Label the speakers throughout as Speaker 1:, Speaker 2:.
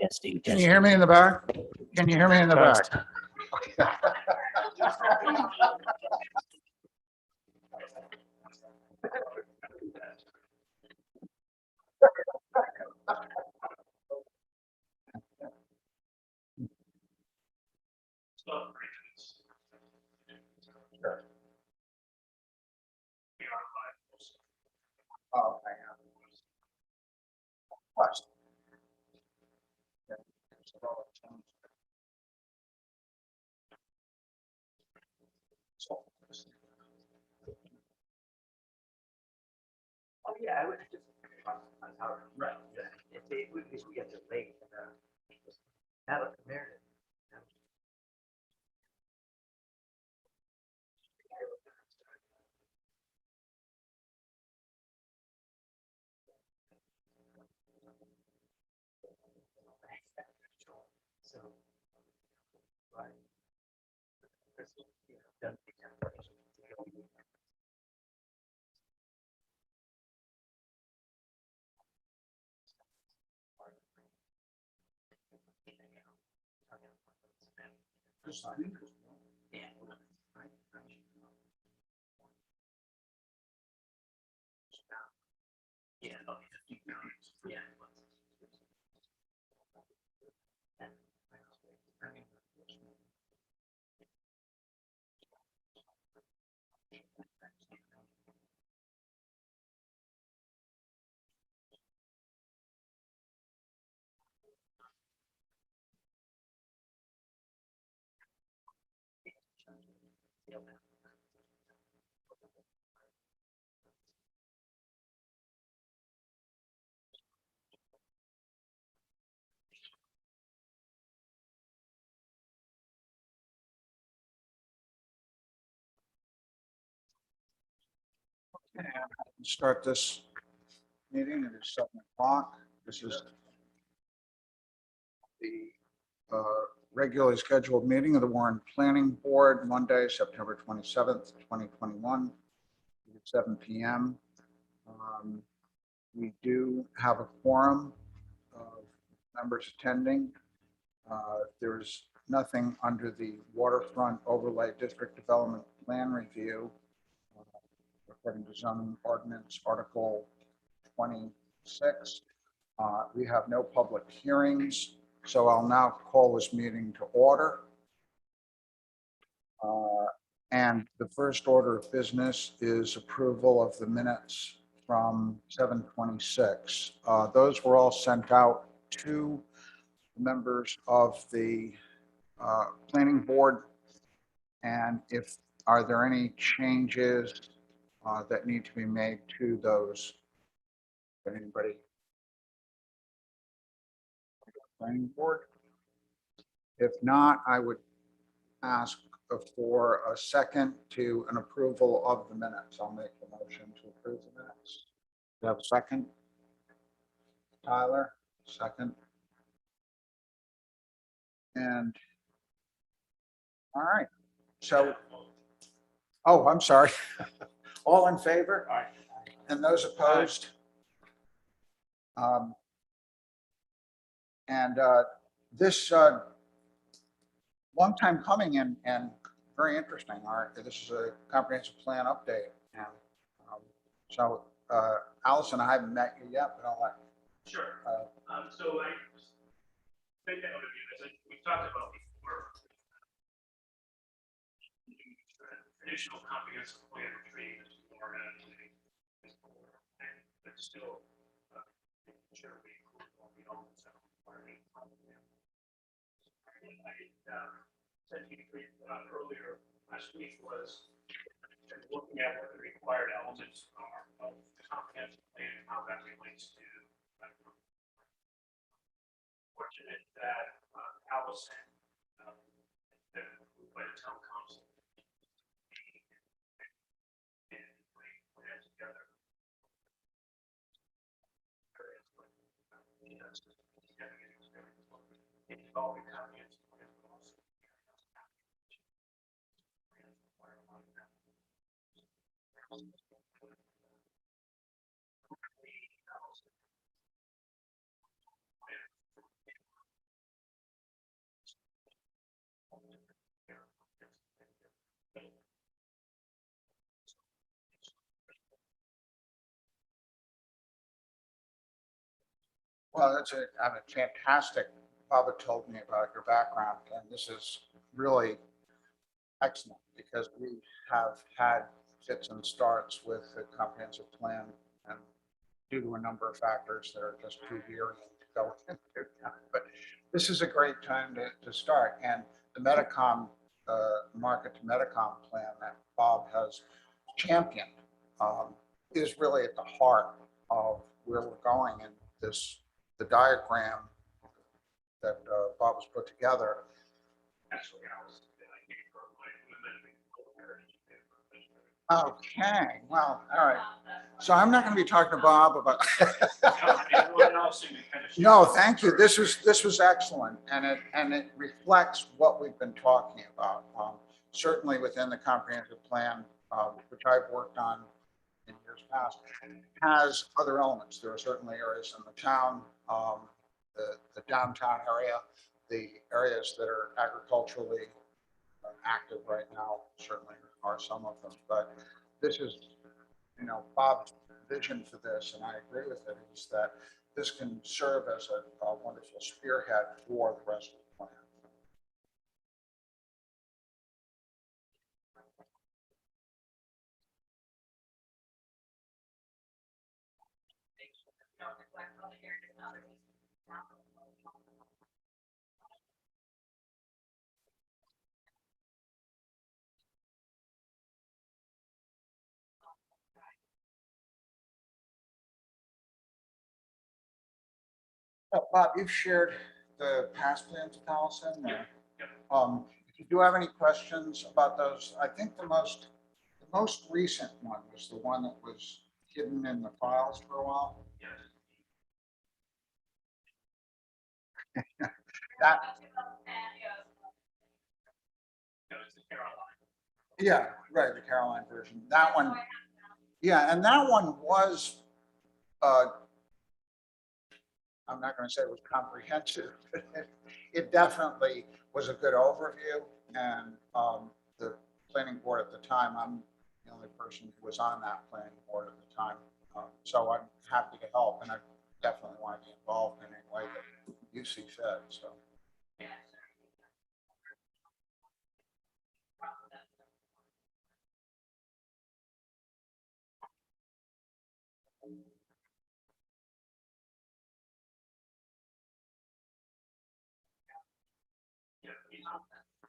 Speaker 1: Testing.
Speaker 2: Can you hear me in the back? Can you hear me in the back? Oh, hang on. Watch.
Speaker 3: Oh, yeah, I would just. On how, right, if we get delayed, have a merit. So. Right. Yeah. Yeah.
Speaker 2: Start this meeting. It is 7 o'clock. This is the regularly scheduled meeting of the Warren Planning Board, Monday, September 27th, 2021, at 7 p.m. We do have a quorum of members attending. There's nothing under the Waterfront Overlay District Development Plan Review, according to zoning ordinance Article 26. We have no public hearings, so I'll now call this meeting to order. And the first order of business is approval of the minutes from 7/26. Those were all sent out to members of the planning board. And are there any changes that need to be made to those? Anybody? Planning board? If not, I would ask for a second to an approval of the minutes. I'll make the motion to approve the minutes. Do you have a second? Tyler, second. And all right, so, oh, I'm sorry. All in favor?
Speaker 3: Aye.
Speaker 2: And those opposed? This long time coming and very interesting. This is a comprehensive plan update. And so Allison, I haven't met you yet, but I'll let.
Speaker 4: Sure. So I make that overview, as we've talked about before. Traditional comprehensive plan retreat is more but still sure we include all the elements that are I said to you earlier last week was looking at what the required elements are of the comprehensive plan and how that relates to fortunate that Allison by the town council and put it together. Involving comprehensive plan, but also
Speaker 2: Well, I mean, fantastic. Bob had told me about your background, and this is really excellent because we have had fits and starts with the comprehensive plan, and due to a number of factors that are just too wearying to go into. But this is a great time to start. And the Medicom, market to Medicom plan that Bob has championed is really at the heart of where we're going. And the diagram that Bob has put together.
Speaker 4: Actually, I gave her my women.
Speaker 2: Okay, well, all right. So I'm not going to be talking to Bob about. No, thank you. This was excellent, and it reflects what we've been talking about. Certainly within the comprehensive plan, which I've worked on in years past, has other elements. There are certainly areas in the town, the downtown area, the areas that are agriculturally active right now. Certainly are some of them, but this is, Bob's vision for this, and I agree with it, is that this can serve as a wonderful spearhead for the rest of the plan. Bob, you've shared the past plans with Allison. If you do have any questions about those, I think the most recent one was the one that was hidden in the files for a while. That, yeah, right, the Caroline version. That one, yeah, and that one was, I'm not going to say it was comprehensive, but it definitely was a good overview. And the planning board at the time, I'm the only person who was on that planning board at the time. So I'm happy to help, and I definitely want to be involved in any way that you see fit, so.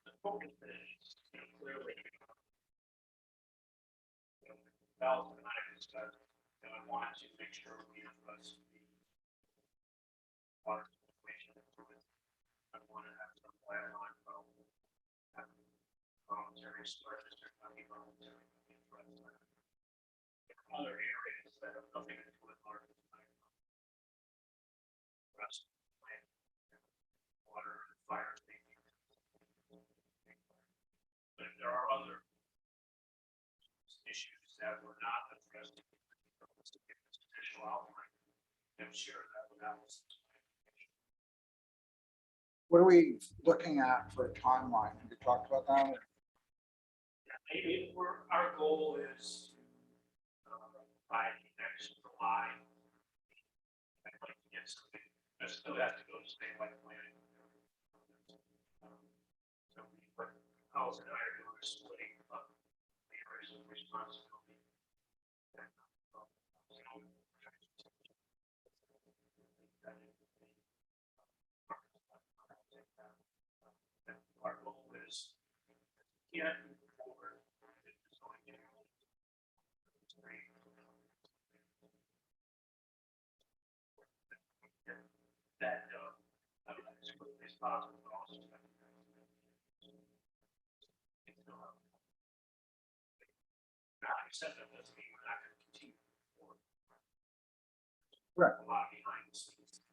Speaker 4: The focus is clearly Val's and I discussed, and I wanted to make sure we address the water situation. I want to have some plan on voluntary storage, voluntary. Other areas that have nothing to do with water. Rest of the plant, water and fire safety. But if there are other issues that were not addressed, additional outline, I'm sure that would have.
Speaker 2: What are we looking at for a timeline? Have you talked about that?
Speaker 4: Maybe our goal is by next July. I'd like to get something. I still have to go to statewide planning. So we put House and I are doing a splitting up the areas of responsibility. Our goal is move forward. That as quickly as possible, but also except that doesn't mean we're not going to continue forward.
Speaker 2: Right.
Speaker 4: A lot behind the scenes.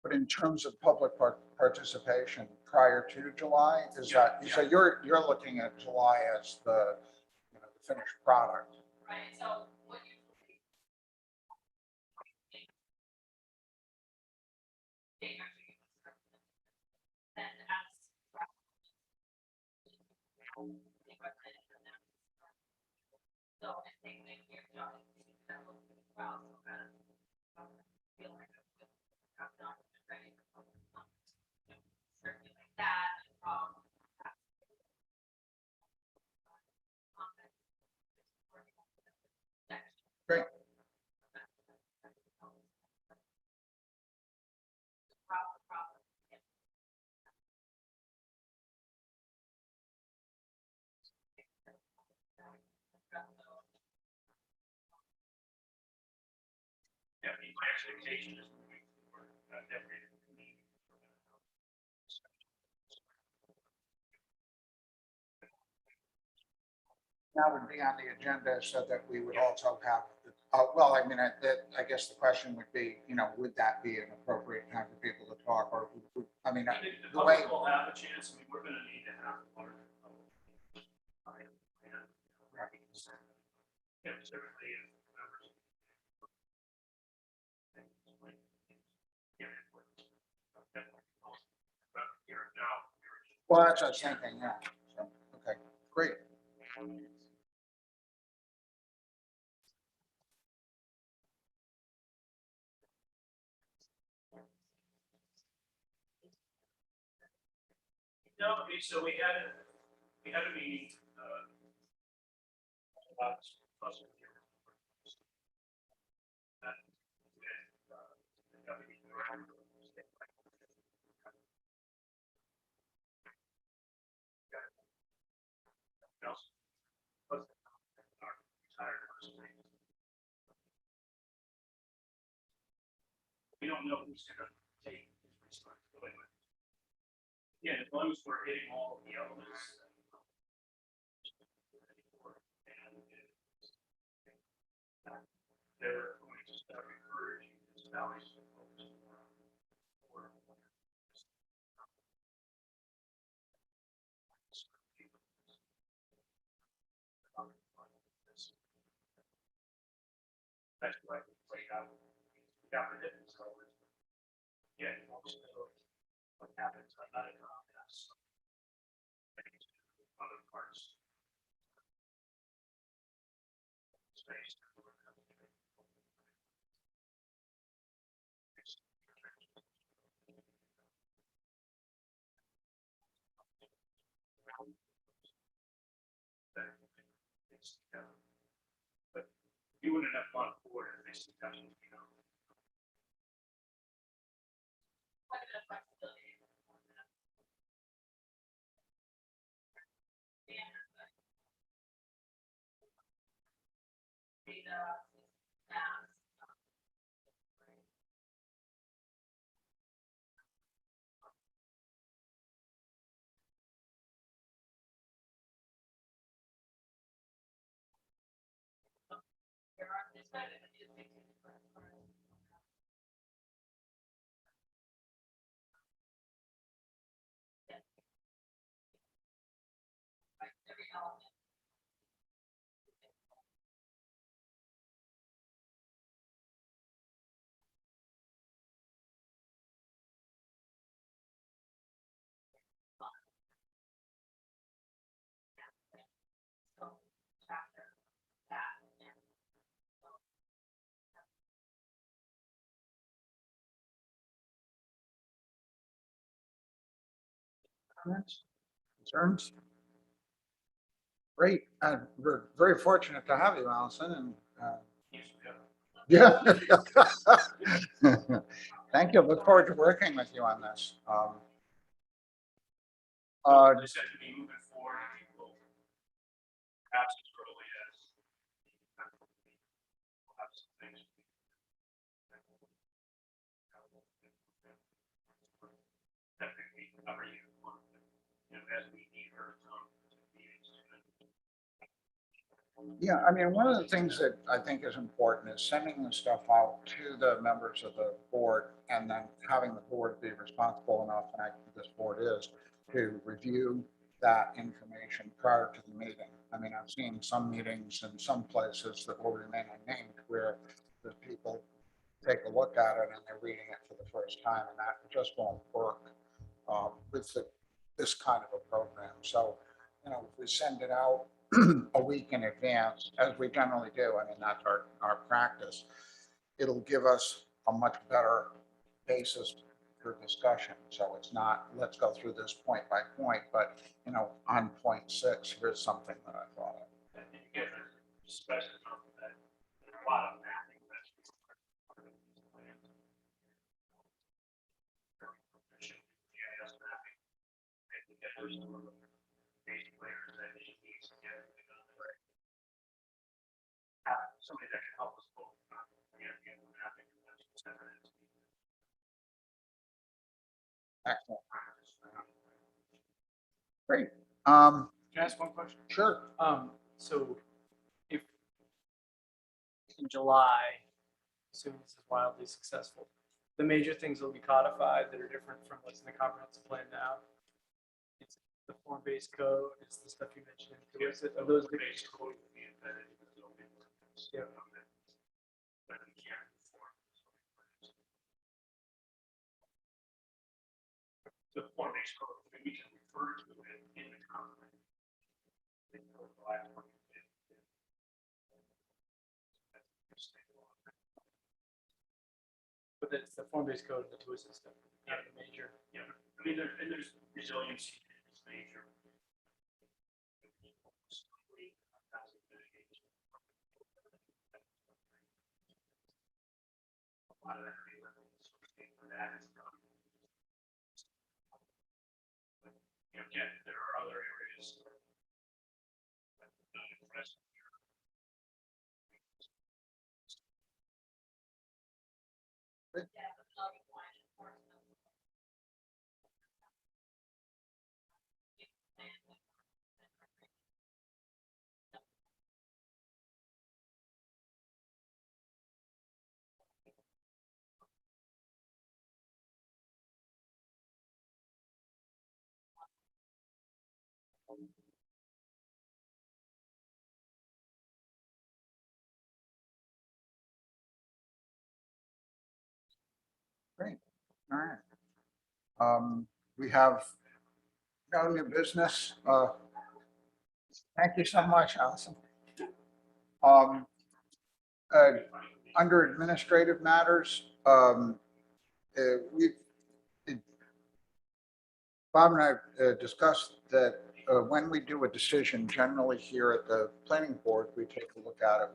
Speaker 2: But in terms of public participation prior to July, is that, so you're looking at July as the finished product?
Speaker 1: Right, so what you. And ask. So I think that you're.
Speaker 4: Yeah, I mean, my expectation is moving forward, every meeting.
Speaker 2: That would be on the agenda so that we would also have, well, I mean, I guess the question would be, would that be an appropriate time for people to talk or, I mean,
Speaker 4: I think the
Speaker 2: the way,
Speaker 4: public will have a chance, I mean, we're gonna need to have a larger public. Yeah, certainly, if members. Here and now.
Speaker 2: well, that's the same thing, yeah. So, okay, great.
Speaker 4: No, okay, so we had a meeting, about plus. That, the deputy director. Else, plus our retired person. We don't know who's gonna take his responsibility. Yeah, as long as we're hitting all of the elements. They're going to start encouraging this valley. That's why we played out. Got rid of it, so yeah, most of what happens on that contest. Other parts. Space. But you wouldn't have fun for it if they see that,
Speaker 1: Quite a bit of flexibility. And data, math. There are, it's kind of, it makes a difference. Yeah. Like every element. So, chapter, that, and
Speaker 2: Comments? Concerns? Great. We're very fortunate to have you, Allison, and,
Speaker 4: yes, we have.
Speaker 2: yeah. Thank you. Look forward to working with you on this.
Speaker 4: They said to be moving forward, people, perhaps as early as. We'll have some things. Definitely cover you, as we need her to come to meetings.
Speaker 2: Yeah, I mean, one of the things that I think is important is sending the stuff out to the members of the board and then having the board be responsible enough, and I think this board is, to review that information prior to the meeting. I mean, I've seen some meetings in some places that will remain unnamed where the people take a look at it and they're reading it for the first time, and that just won't work with this kind of a program. So, if we send it out a week in advance, as we generally do, I mean, that's our practice, it'll give us a much better basis for discussion. So it's not, let's go through this point by point, but, on point 6, here's something that I thought of.
Speaker 4: And you get a special that there's a lot of mapping that's. GIS mapping. And you get those basic layers that it needs to get everything on the right. Somebody that can help us both, mapping
Speaker 2: Excellent. Great.
Speaker 5: Can I ask one question?
Speaker 2: Sure.
Speaker 5: So if in July, assuming this is wildly successful, the major things will be codified that are different from what's in the comprehensive plan now. It's the form-based code, it's the stuff you mentioned. Are those the
Speaker 4: Base code will be embedded in the zoning ordinance.
Speaker 5: Yeah.
Speaker 4: But we can't conform to the zoning ordinance. The form-based code, we can refer to it in the comprehensive.
Speaker 5: but it's the form-based code and the twisted stuff, not the major.
Speaker 4: Yeah, I mean, there's resiliency in this major. A lot of that. Again, there are other areas.
Speaker 1: Yeah, but not one enforcement.
Speaker 2: Great. All right. We have no new business. Thank you so much, Allison. Um, Under administrative matters, we've, Bob and I discussed that when we do a decision, generally here at the planning board, we take a look at it,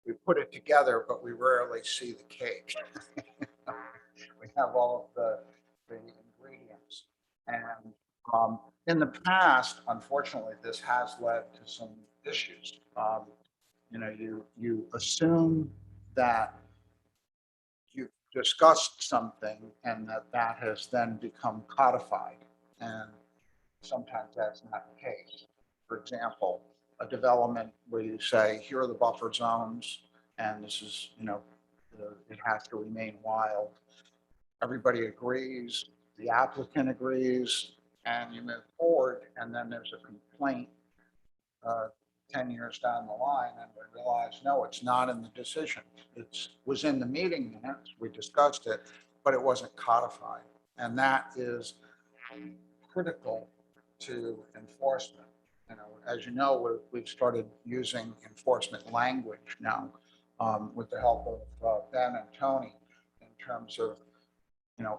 Speaker 2: we put it together, but we rarely see the cake. We have all of the ingredients. And in the past, unfortunately, this has led to some issues. You assume that you've discussed something and that has then become codified. And sometimes that's not the case. For example, a development where you say, here are the buffer zones, and this is, it has to remain wild. Everybody agrees, the applicant agrees, and you move forward, and then there's a complaint 10 years down the line, and we realize, no, it's not in the decision. It was in the meeting minutes, we discussed it, but it wasn't codified. And that is critical to enforcement. As you know, we've started using enforcement language now with the help of Ben and Tony in terms of,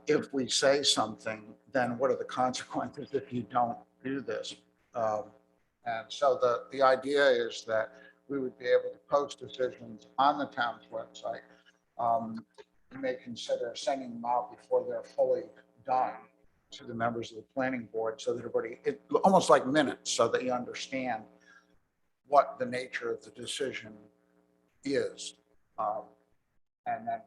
Speaker 2: if we say something, then what are the consequences if you don't do this? And so the idea is that we would be able to post decisions on the town's website. We may consider sending them out before they're fully done to the members of the planning board so that everybody, almost like minutes, so that you understand what the nature of the decision is. And then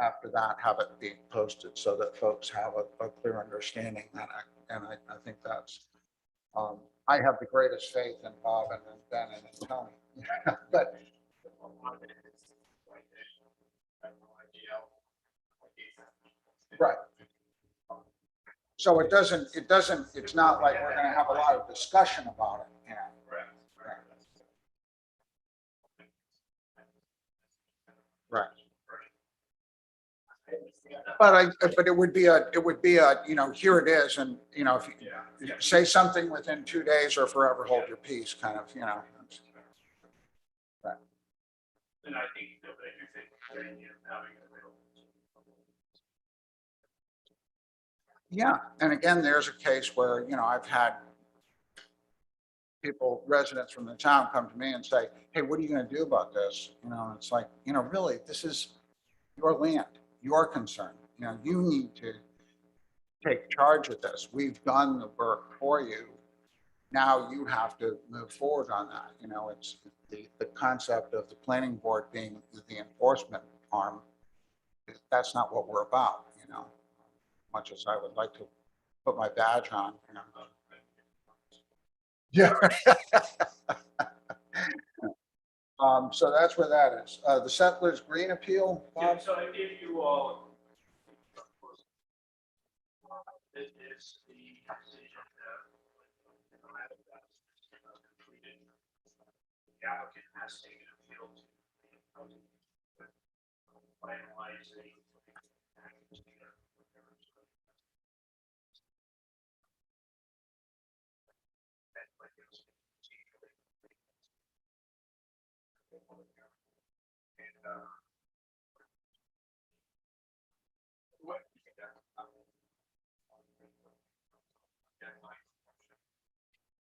Speaker 2: after that, have it be posted so that folks have a clear understanding. And I think that's, I have the greatest faith in Bob and Ben and Tony. But right. So it's not like we're going to have a lot of discussion about it. Right. But it would be a, here it is. And, if you say something within 2 days or forever hold your peace kind of, Right.
Speaker 4: And I think that they do think having it available.
Speaker 2: Yeah. And again, there's a case where, I've had residents from the town come to me and say, hey, what are you going to do about this? It's like, really, this is your land, your concern. You need to take charge of this. We've done the work for you. Now you have to move forward on that. It's the concept of the planning board being the enforcement arm. That's not what we're about, much as I would like to put my badge on, you know. Yeah. So that's where that is. The Settlers Green appeal,
Speaker 4: Yeah,
Speaker 2: Bob?
Speaker 4: so I gave you all. This is the decision that. Completed. The applicant has taken appeal to. Finalize the.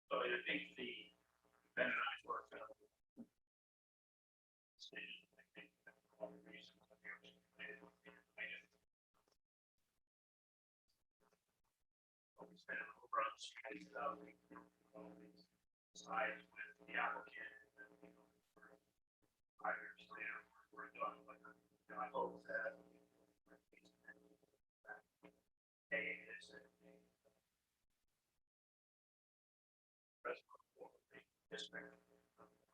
Speaker 4: So I think Ben and I worked out. I think that one of the reasons that we were related with the related. We spent over on the street, sides with the applicant. And, 5 years later, we're done, but I hope that. Is district,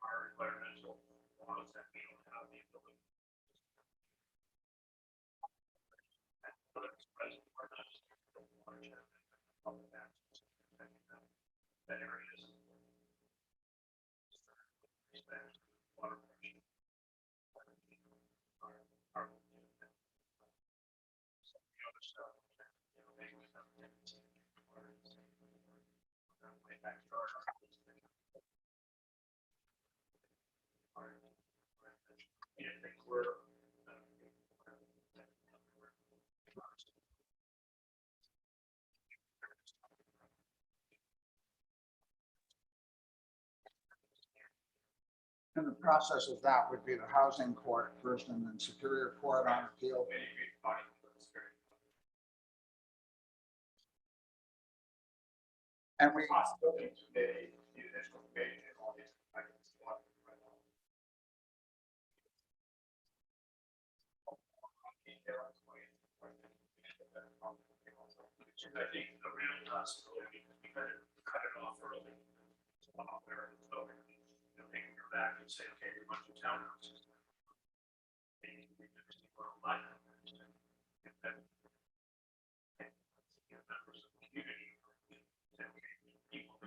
Speaker 4: our environmental laws that we don't have the ability. That area is. Water pressure. Our. Some of the other stuff, they would have tendency to way back to our. Yeah, I think we're.
Speaker 2: And the process of that would be the housing court first and then Superior Court on appeal. And we,
Speaker 4: Possibility to make the initial debate and all these. I can see what. I think the real possibility, we cut it off early. So, they can come back and say, okay, we want your townhouses. Members of the community.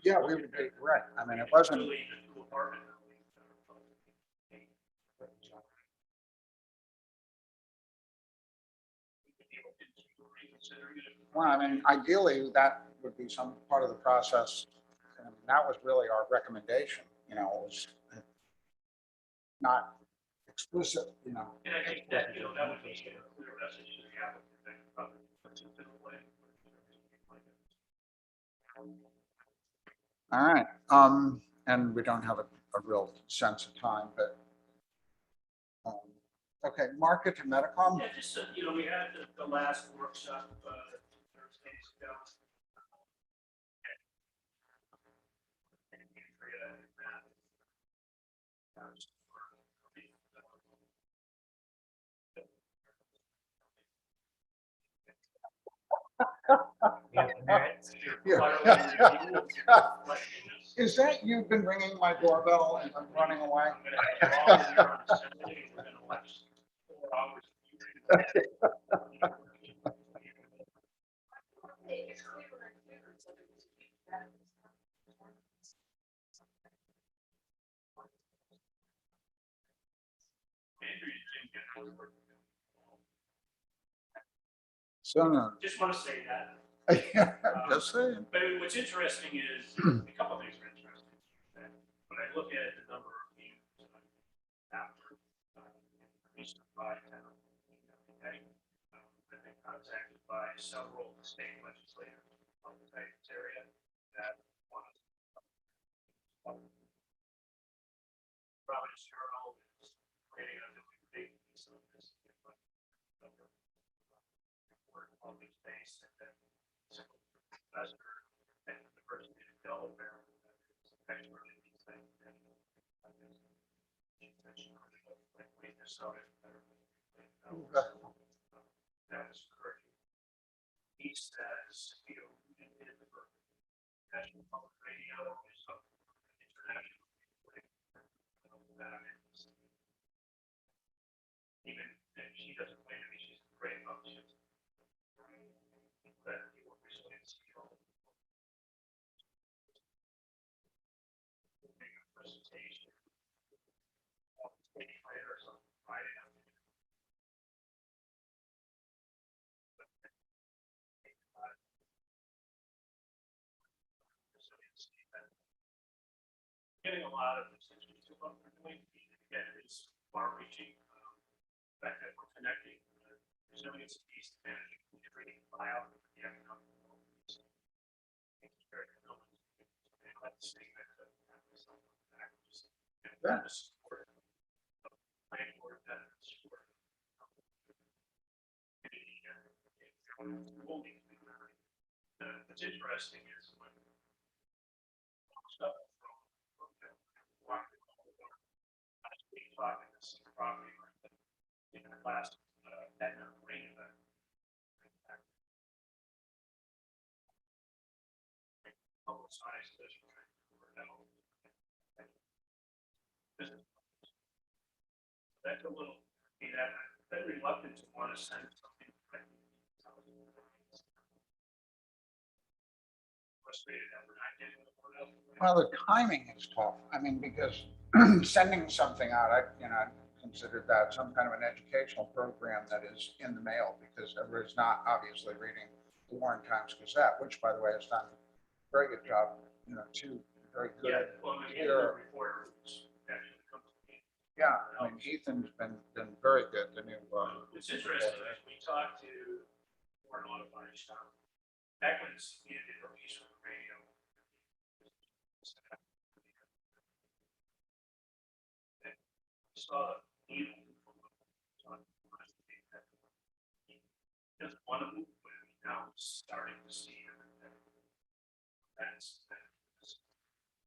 Speaker 2: yeah, we would be, right. I mean, it wasn't,
Speaker 4: Really the two apartment buildings that are public.
Speaker 2: well, I mean, ideally, that would be some part of the process. And that was really our recommendation, you know, it was not explicit, you know.
Speaker 4: And I think that, that would be a clear message to the applicant that probably puts it in a way.
Speaker 2: All right, and we don't have a real sense of time, but. Okay, market to Medicom.
Speaker 4: Yeah, just, we had the last workshop, Thursdays ago.
Speaker 2: Is that you've been ringing my doorbell and I'm running away? So no.
Speaker 4: Just want to say that.
Speaker 2: Just saying.
Speaker 4: But what's interesting is, a couple of things are interesting. When I look at the number of views after increased by town, I've been contacted by several state legislators on the Titans area that want to. Providence Journal is creating a big piece of this. On these days, and then professor at the University of Delaware, expert in these things, and Minnesota. That was encouraging. He says, you know, in the National Public Radio or some international. Even if she doesn't play to me, she's great about it. That you work resiliency. Make a presentation. Or something Friday afternoon. Getting a lot of attention to what we're doing. Again, it's far reaching. The fact that we're connecting resilience piece to managing training buyout of the economic development. It's very good. And let's see that
Speaker 2: Yeah.
Speaker 4: the support of planning board that support. What's interesting is when stuff talking this property in the last rain event. Publicize this. That's a little, you know, I'm reluctant to want to send something. Frustrated that we're not getting the word out.
Speaker 2: Well, the timing is tough. I mean, because sending something out, I consider that some kind of an educational program that is in the mail, because everybody's not obviously reading the Warren Times Gazette, which, by the way, has done a very good job, two very good.
Speaker 4: Yeah, well, the other reporter who's actually come to me.
Speaker 2: Yeah, I mean, Ethan's been very good, the new.
Speaker 4: It's interesting, as we talked to our notified staff, back when it's needed a release from the radio. Saw needle. Just one of them, but now starting to see that's.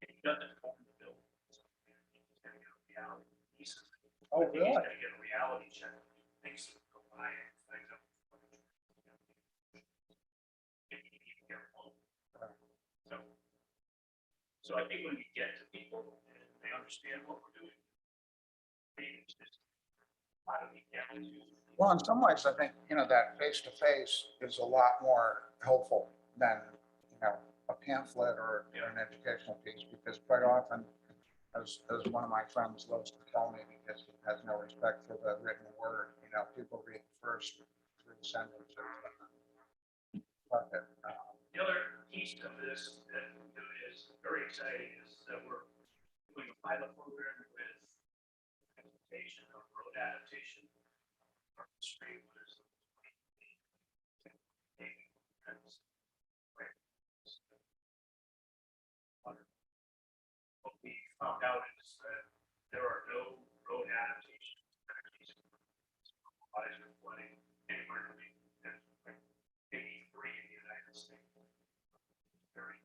Speaker 4: It doesn't own the bill. He's gonna get a reality.
Speaker 2: Oh,
Speaker 4: He's
Speaker 2: really?
Speaker 4: gonna get a reality check. Things that go by and things that. So I think when we get to people and they understand what we're doing, it's just how do we get to.
Speaker 2: Well, in some ways, I think, that face-to-face is a lot more helpful than, a pamphlet or an educational piece, because quite often, as one of my friends loves to tell me, because he has no respect for the written word, people read the first 3 sentences. But,
Speaker 4: The other piece of this that is very exciting is that we're doing a pilot program with implementation of road adaptation. Street was what we found out is that there are no road adaptation strategies for flooding anywhere in maybe 3 in the United States. Very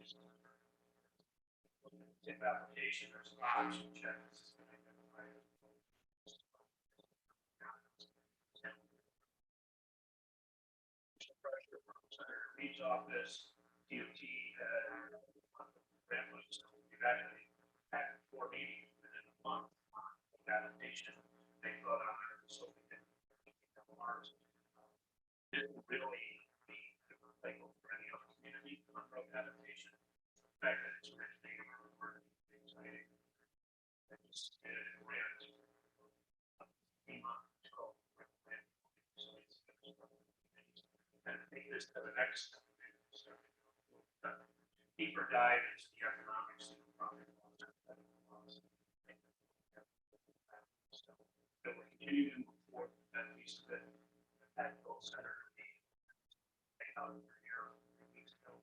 Speaker 4: tip application, there's an option check. Pressure from Senator Reed's office, DOT, we've actually had 4 meetings within a month on adaptation. They brought on our consultant, Mars. Didn't really be like for any other community on road adaptation. The fact that it's originating from exciting. It's a grant. And take this to the next deeper dive into the economics of the property. So we're continuing to move forward with that piece of it. That goal center to be out of here 3 weeks ago.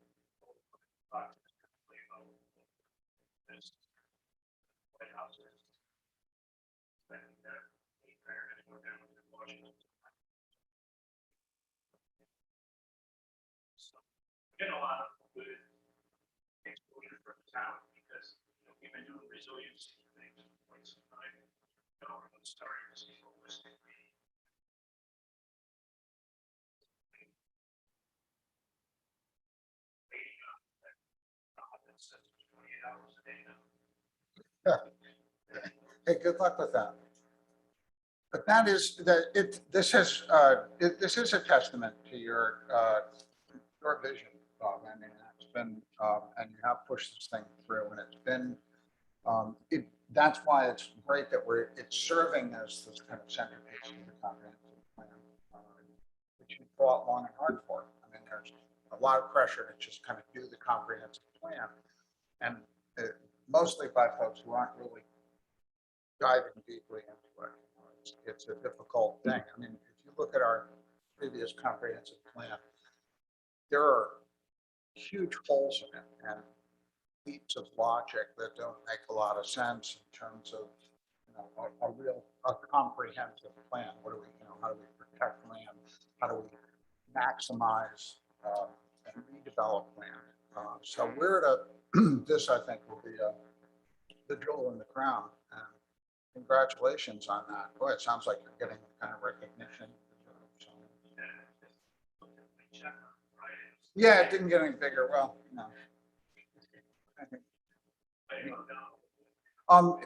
Speaker 4: This White House is spending that they're going to go down to Washington. So we get a lot of good exposure from the town because we've been doing resiliency things for quite some time. We're starting to see holistically. it says 28 hours a day now.
Speaker 2: Hey, good luck with that. But that is, this is a testament to your vision, Bob. I mean, it's been, and you have pushed this thing through, and it's been, that's why it's great that it's serving as this kind of centerpiece of the comprehensive plan, which you fought long and hard for. I mean, there's a lot of pressure to just kind of do the comprehensive plan, and mostly by folks who aren't really diving deeply into it. It's a difficult thing. I mean, if you look at our previous comprehensive plan, there are huge holes in it and leaps of logic that don't make a lot of sense in terms of, you know, a comprehensive plan. What do we, you know, how do we protect land? How do we maximize and redevelop land? So we're at this, I think, will be the jewel in the crown. And congratulations on that. Boy, it sounds like you're getting the kind of recognition. So, yeah, it didn't get any bigger. Well, no.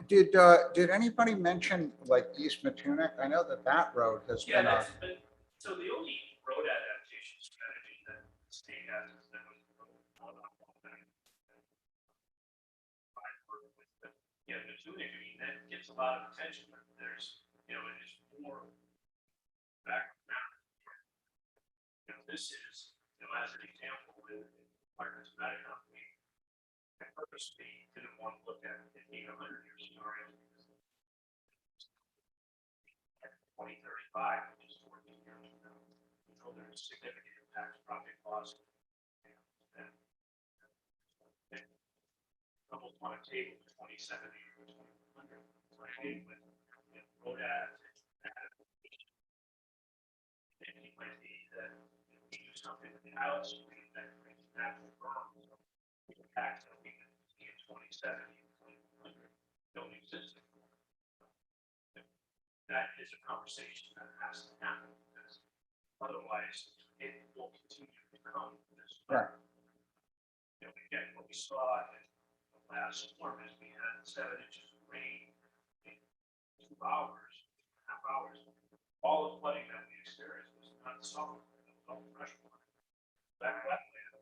Speaker 2: Did anybody mention like East Matunic? I know that road has
Speaker 4: Yeah,
Speaker 2: been
Speaker 4: that's been, so the only road adaptation strategy that the state has is that yeah, the tuning, I mean, that gets a lot of attention, but there's, you know, it is more background. You know, this is, you know, as an example, with Partners United Company, I purposely didn't want to look at it being 100-year scenario. 2035, which is 14 years from now, until there's significant impacts, property costs. And almost on a table, 2070 or 2100, like with road ads. And it might be that we do something with the house, that brings natural burns, impacts that we can see in 2070, 2100 don't exist anymore. That is a conversation that has to happen, because otherwise it will continue to become this.
Speaker 2: Right.
Speaker 4: You know, again, what we saw in the last storm is we had 7 inches of rain in 2 hours, half hours. All the flooding that we experienced was not summer, it was all fresh water. That wetland,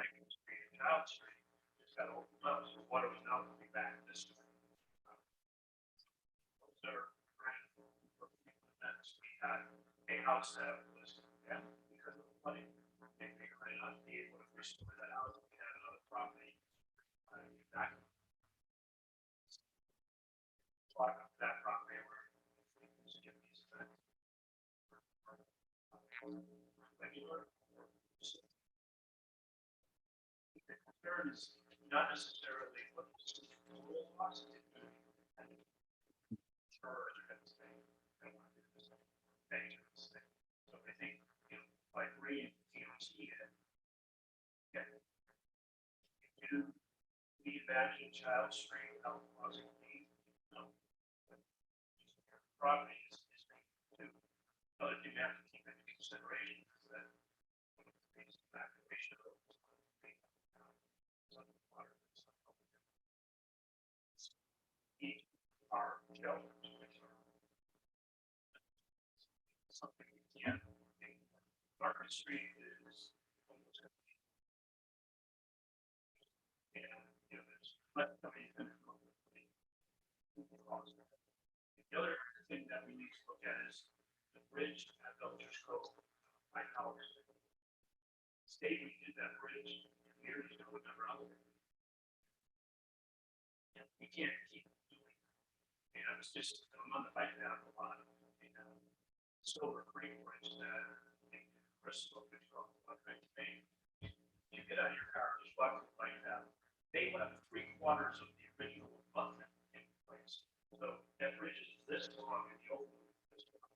Speaker 4: like it was created out street, just got opened up, so water was now coming back this way. Those are events. We had a house that was condemned because of the flooding. And we might not be able to restore that house. We had another property. Back. Talk about that property where we used to get these events. Regular. The concern is not necessarily what the total loss is. So I think, you know, by bringing TMT in, do we imagine child stream health causing pain? No. Property is too. Other thing we have to keep into consideration is that these evacuation of our shelters, which are something we can't do. Market Street is almost empty. And, you know, there's less coming in. The other thing that we need to look at is the bridge at Belcher's Cove, my house. State we did that bridge years ago, never out there. We can't keep doing it. And I was just, I'm on the bike path a lot, you know, Silver Creek Bridge that Chris spoke about, you get out of your car, just walk the bike path. They left 3/4 of the original abutment in place. So that bridge is this long and the old one is this long.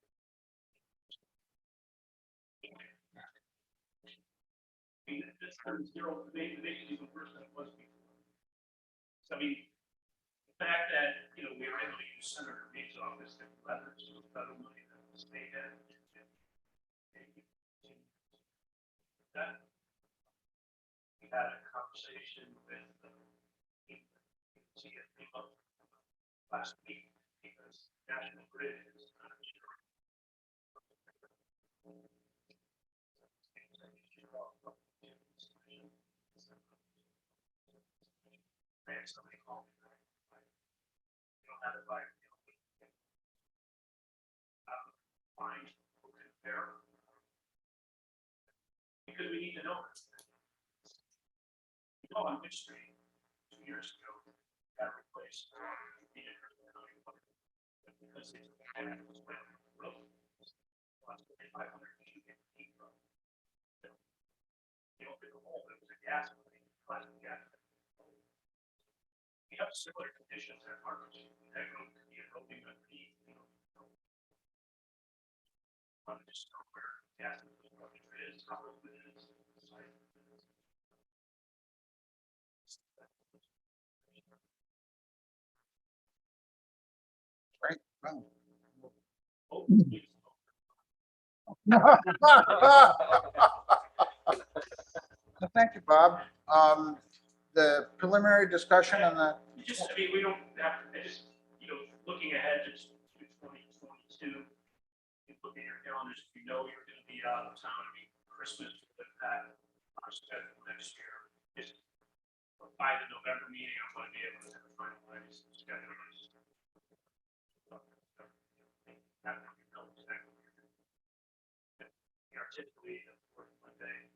Speaker 4: I mean, this turns zero, maybe even worse than it was before. So I mean, the fact that, you know, we were able to use Senator Reed's office and letters of federal money that the state had. That we had a conversation with CFP last week because National Grid is not sure. I had somebody call me. You know, how to buy, find, compare. Because we need to know. You know, on Mitch Street, 2 years ago, got replaced. Because it's. You know, the hole, it was a gas line, plastic gas. We have similar conditions at Market Street, that road could be a building underneath, you know. Just know where gas is, how old it is.
Speaker 2: Right? Well.
Speaker 4: Oh,
Speaker 2: Thank you, Bob. The preliminary discussion on the,
Speaker 4: just, I mean, we don't have, I just, you know, looking ahead to 2022, you look at your calendars, if you know you're gonna be out of town, I mean, Christmas, with that, our schedule next year, just by the November meeting, I'm gonna be able to finalize the schedule. We are typically at work Monday.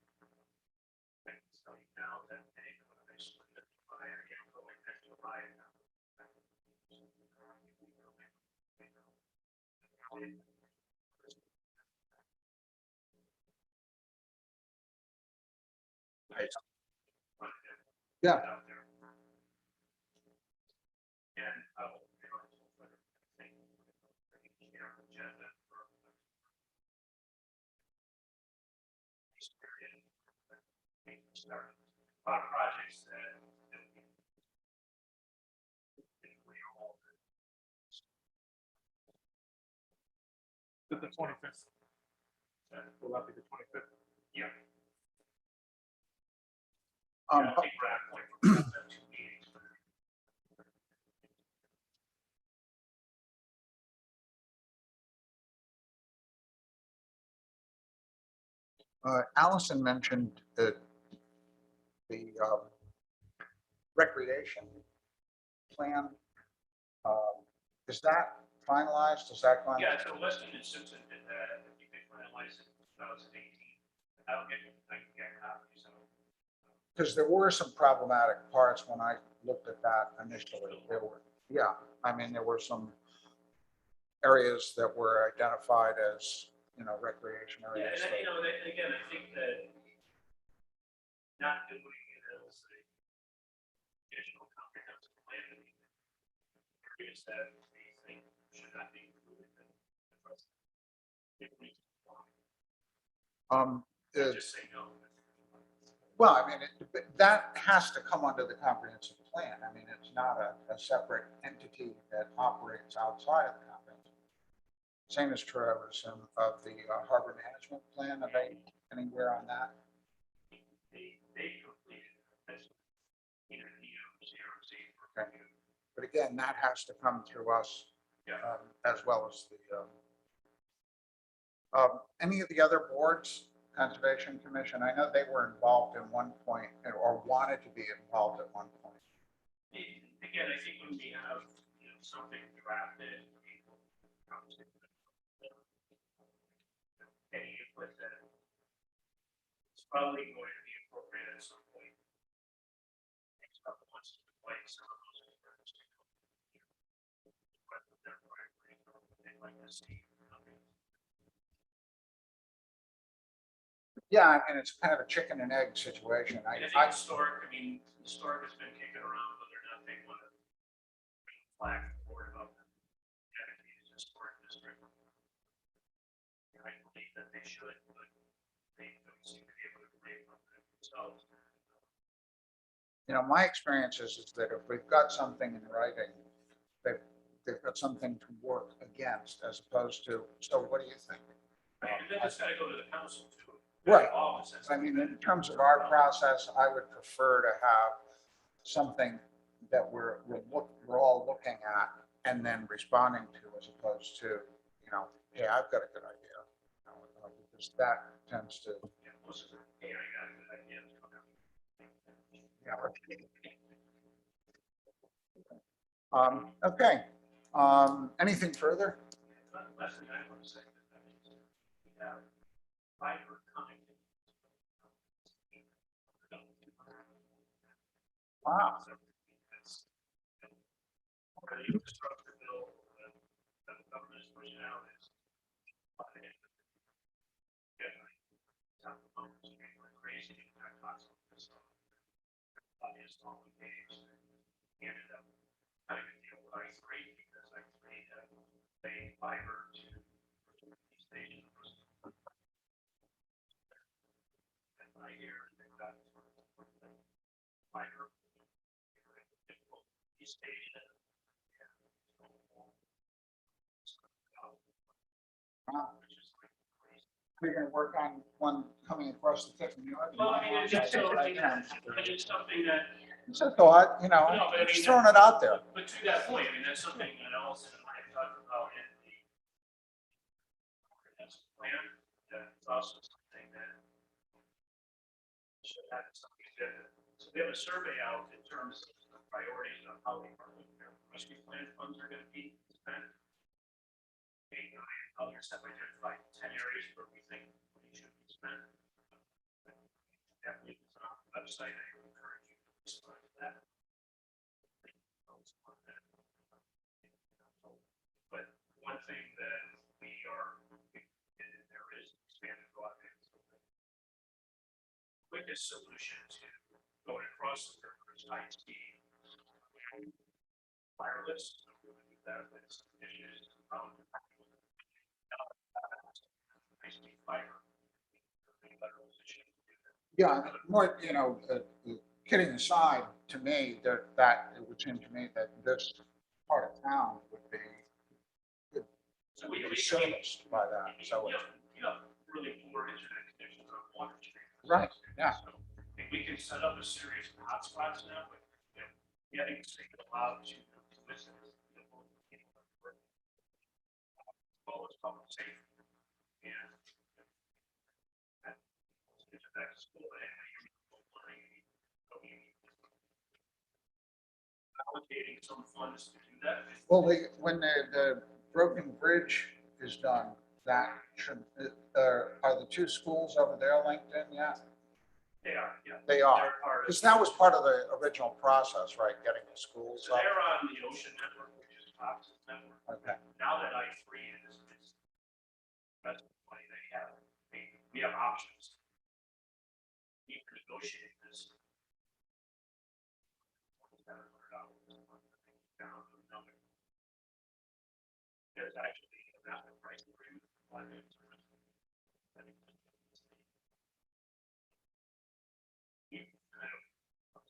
Speaker 4: I can tell you now that day, I split it by, I can't go in next July.
Speaker 2: yeah,
Speaker 4: Out there. And I will, you know, I think, agenda for this period. Start a lot of projects that we all.
Speaker 5: The 25th. Will that be the 25th?
Speaker 4: Yeah.
Speaker 2: um,
Speaker 4: I think we're at a point where we have 2 meetings.
Speaker 2: Allison mentioned that the recreation plan, is that finalized? Is that going?
Speaker 4: Yeah, so Weston and Simpson did that, I think they finalized it in 2018. I'll get, I can get copies of it.
Speaker 2: Because there were some problematic parts when I looked at that initially. There were, yeah, I mean, there were some areas that were identified as, you know, recreation
Speaker 4: Yeah,
Speaker 2: areas.
Speaker 4: and you know, again, I think that not doing it as a additional comprehensive plan, areas that we think should not be included in the process. If we just say no.
Speaker 2: Well, I mean, that has to come under the comprehensive plan. I mean, it's not a separate entity that operates outside of the comprehensive. Same is true, I would assume, of the harbor management plan. Are they anywhere on that?
Speaker 4: They completed this, you know, CRC.
Speaker 2: Okay. But again, that has to come through us,
Speaker 4: Yeah.
Speaker 2: as well as the, any of the other boards, Conservation Commission, I know they were involved in one point or wanted to be involved at one point.
Speaker 4: Again, I think when we have, you know, something drafted, people come to any input that it's probably going to be appropriate at some point. Next couple months to play some of those efforts. But they're they'd like to see.
Speaker 2: Yeah, I mean, it's kind of a chicken and egg situation.
Speaker 4: And I think historic, historic has been kicking around whether or not they want to flag the board of dedicated historic district. I believe that they should, but they don't seem to be able to agree on that themselves.
Speaker 2: You know, my experience is that if we've got something in writing, they've got something to work against as opposed to, so what do you think?
Speaker 4: Right, and then it's got to go to the council too.
Speaker 2: Right.
Speaker 4: Office, that's.
Speaker 2: I mean, in terms of our process, I would prefer to have something that we're all looking at and then responding to, as opposed to, hey, I've got a good idea. Because that tends to,
Speaker 4: Yeah, most of them, hey, I got a good idea.
Speaker 2: okay. Anything further?
Speaker 4: Last thing I want to say, that is, we have fiber connectivity.
Speaker 2: Wow.
Speaker 4: That's part of the infrastructure bill that the government is pushing out is. Crazy, that costs us. Obviously, all the days ended up having to deal with I3 because I3 had a fiber to these stations. And I hear they've got fiber. These stations. Which is like crazy.
Speaker 2: We're going to work on one coming across the tip of New York.
Speaker 4: Well, I mean, it's just so, it's something that.
Speaker 2: It's a thought,
Speaker 4: No, but I
Speaker 2: just
Speaker 4: mean,
Speaker 2: throwing it out there.
Speaker 4: But to that point, I mean, that's something that Allison and I have talked about in the comprehensive plan, that it's also something that should have something that, so we have a survey out in terms of the priorities of how the rescue plan funds are gonna be spent. Others have identified 10 areas where we think money should be spent. Definitely, it's on the website, I would encourage you to respond to that. But one thing that there is expanded broadband. Quickest solution to going across the river is high speed wireless. That is issues around high speed fiber.
Speaker 2: Yeah, more, kidding aside, to me, that it would seem to me that this part of town would be
Speaker 4: So we
Speaker 2: serviced by that, so.
Speaker 4: you have really poor internet connections on Water Street.
Speaker 2: Right, yeah.
Speaker 4: So we can set up a series of hotspots now, but getting the state allowed to listen to well as public safety and back to school and allocating some funds to do that.
Speaker 2: Well, when the broken bridge is done, that should, are the two schools over there linked in yet?
Speaker 4: They are, yeah.
Speaker 2: They are,
Speaker 4: They're part of-
Speaker 2: because that was part of the original process, right, getting the schools
Speaker 4: So
Speaker 2: up?
Speaker 4: they're on the ocean network, which is Fox's network.
Speaker 2: Okay.
Speaker 4: Now that I3 that's the money they have. We have options. You can negotiate this. There's actually a master price agreement.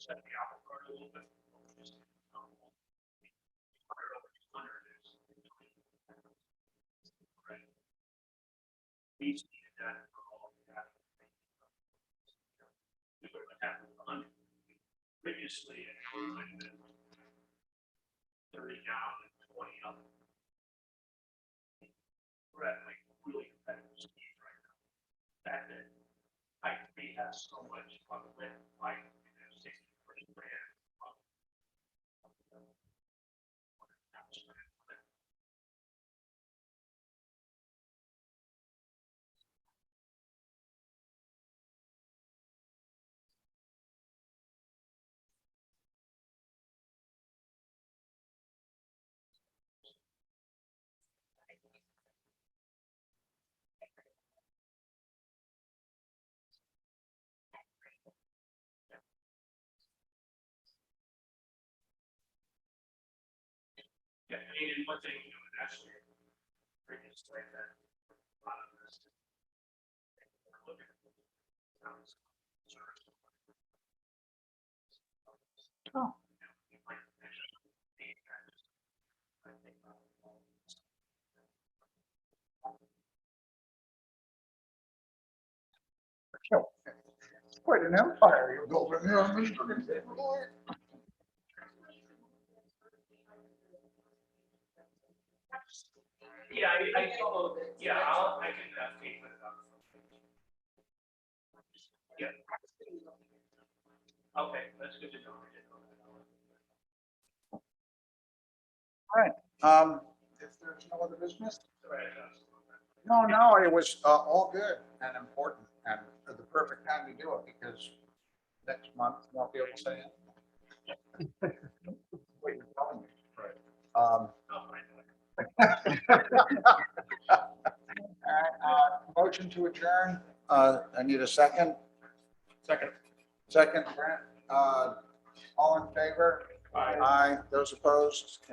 Speaker 4: Set the apple cart a little bit. These needed that for all of that. We would have happened 100. Previously, it would have been 30 down and 20 up. We're at like really competitive speed right now. That I3 has so much on the list, like 60% brand. Yeah, I mean, and one thing, actually, previous like that, a lot of this. Look at towns.
Speaker 2: Oh. Quite an empire you're building here, Mr.
Speaker 4: Yeah, I follow, yeah, I can take it up. Yeah. Okay, that's good to know.
Speaker 2: If there's no other business? No, it was all good and important and the perfect time to do it because next month you won't be able to say it. What you're telling me. All right, motion to adjourn. I need a second.
Speaker 4: Second.
Speaker 2: Second, Brent. All in favor?
Speaker 4: Aye.
Speaker 2: Aye. Those opposed?